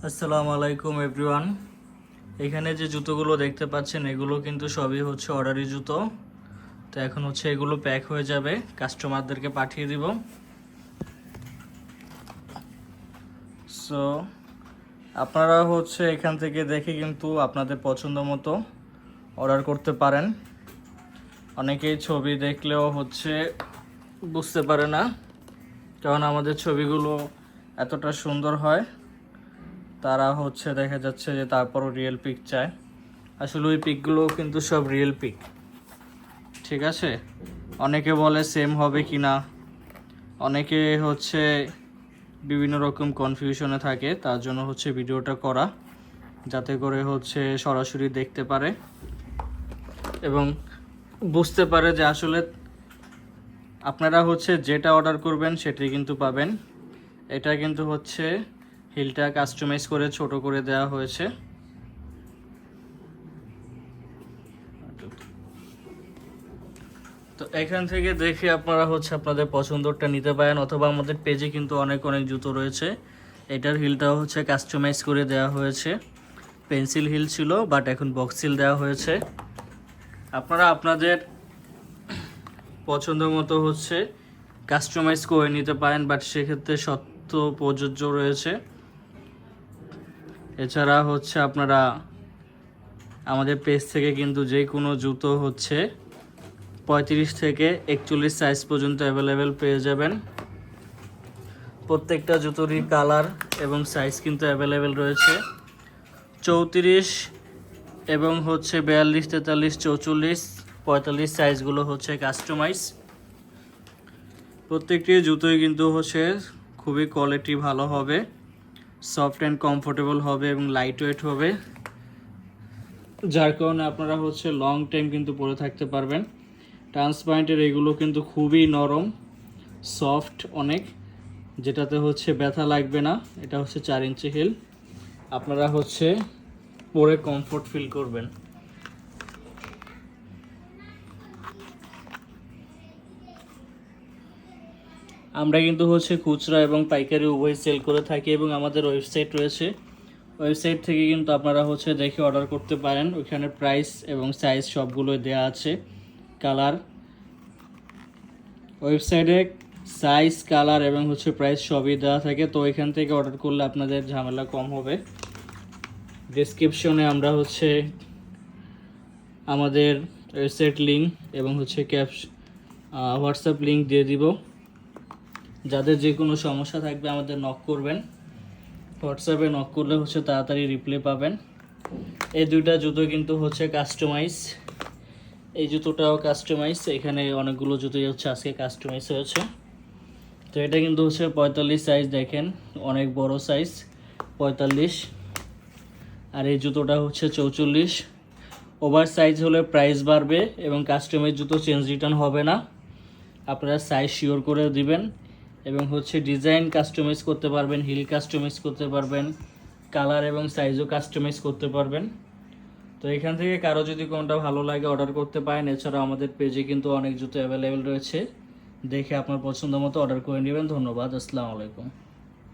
আসসালামু আলাইকুম এভরিওয়ান। এখানে যে জুতোগুলো দেখতে পাচ্ছেন এগুলো কিন্তু সবই হচ্ছে অর্ডারি জুতো। তো এখন হচ্ছে এগুলো প্যাক হয়ে যাবে, কাস্টমারদেরকে পাঠিয়ে দিব। সো আপনারা হচ্ছে এখান থেকে দেখে কিন্তু আপনাদের পছন্দ মতো অর্ডার করতে পারেন। অনেকেই ছবি দেখলেও হচ্ছে বুঝতে পারে না, কারণ আমাদের ছবিগুলো এতটা সুন্দর হয়, তারা হচ্ছে দেখা যাচ্ছে যে তারপরও রিয়েল পিক চায়। আসলে ওই পিকগুলো কিন্তু সব রিয়েল পিক, ঠিক আছে। অনেকে বলে সেম হবে কি না, অনেকে হচ্ছে বিভিন্ন রকম কনফিউশনে থাকে, তার জন্য হচ্ছে ভিডিওটা করা, যাতে করে হচ্ছে সরাসরি দেখতে পারে এবং বুঝতে পারে যে আসলে আপনারা হচ্ছে যেটা অর্ডার করবেন সেটাই কিন্তু পাবেন। এটা কিন্তু হচ্ছে হিলটা কাস্টমাইজ করে ছোট করে দেওয়া হয়েছে। তো এখান থেকে দেখে আপনারা হচ্ছে আপনাদের পছন্দটা নিতে পারেন, অথবা আমাদের পেজে কিন্তু অনেক জুতো রয়েছে। এটার হিলটাও হচ্ছে কাস্টমাইজ করে দেওয়া হয়েছে। পেন্সিল হিল ছিল, বাট এখন বক্স হিল দেওয়া হয়েছে। আপনারা আপনাদের পছন্দ মতো হচ্ছে কাস্টমাইজ করে নিতে পারেন, বাট সেক্ষেত্রে শর্ত প্রযোজ্য রয়েছে। এছাড়া হচ্ছে আপনারা আমাদের পেজ থেকে কিন্তু যে কোনো জুতো হচ্ছে 35 থেকে 41 সাইজ পর্যন্ত অ্যাভেলেবেল পেয়ে যাবেন। প্রত্যেকটা জুতোরই কালার এবং সাইজ কিন্তু অ্যাভেলেবেল রয়েছে। 34 এবং হচ্ছে 42, 43, 44, 45 সাইজগুলো হচ্ছে কাস্টমাইজ। প্রত্যেকটি জুতোই কিন্তু হচ্ছে খুবই কোয়ালিটি ভালো হবে, সফট অ্যান্ড কমফোর্টেবল হবে এবং লাইট ওয়েট হবে, যার কারণে আপনারা হচ্ছে লং টাইম কিন্তু পরে থাকতে পারবেন। ট্রান্সপারেন্টের এগুলো কিন্তু খুবই নরম, সফট অনেক, যেটাতে হচ্ছে ব্যথা লাগবে না। এটা হচ্ছে 4 ইঞ্চি হিল, আপনারা হচ্ছে পরে কমফোর্ট ফিল করবেন। আমরা কিন্তু হচ্ছে খুচরা এবং পাইকারি উভয় সেল করে থাকি এবং আমাদের ওয়েবসাইট রয়েছে। ওয়েবসাইট থেকে কিন্তু আপনারা হচ্ছে দেখে অর্ডার করতে পারেন। ওইখানে প্রাইস এবং সাইজ সবগুলোই দেওয়া আছে, কালার। ওয়েবসাইটে সাইজ, কালার এবং হচ্ছে প্রাইস সবই দেওয়া থাকে, তো এখান থেকে অর্ডার করলে আপনাদের ঝামেলা কম হবে। ডেসক্রিপশনে আমরা হচ্ছে আমাদের ওয়েবসাইট লিঙ্ক এবং হচ্ছে হোয়াটসঅ্যাপ লিঙ্ক দিয়ে দিব। যাদের যে কোনো সমস্যা থাকবে আমাদের নক করবেন, হোয়াটসঅ্যাপে নক করলে হচ্ছে তাড়াতাড়ি রিপ্লাই পাবেন। এই দুইটা জুতো কিন্তু হচ্ছে কাস্টমাইজ, এই জুতোটাও কাস্টমাইজ। এখানে অনেকগুলো জুতোই হচ্ছে আজকে কাস্টমাইজ হয়েছে। তো এটা কিন্তু হচ্ছে 45 সাইজ, দেখেন অনেক বড় সাইজ 45। আর এই জুতোটা হচ্ছে 44। ওভার সাইজ হলে প্রাইস বাড়বে এবং কাস্টমাইজ জুতো চেঞ্জ রিটার্ন হবে না। আপনারা সাইজ শিওর করে দিবেন এবং হচ্ছে ডিজাইন কাস্টমাইজ করতে পারবেন, হিল কাস্টমাইজ করতে পারবেন, কালার এবং সাইজও কাস্টমাইজ করতে পারবেন। তো এখান থেকে কারো যদি কোনটা ভালো লাগে অর্ডার করতে পারেন। এছাড়াও আমাদের পেজে কিন্তু অনেক জুতো অ্যাভেলেবেল রয়েছে, দেখে আপনার পছন্দ মতো অর্ডার করে নেবেন। ধন্যবাদ, আসসালামু আলাইকুম।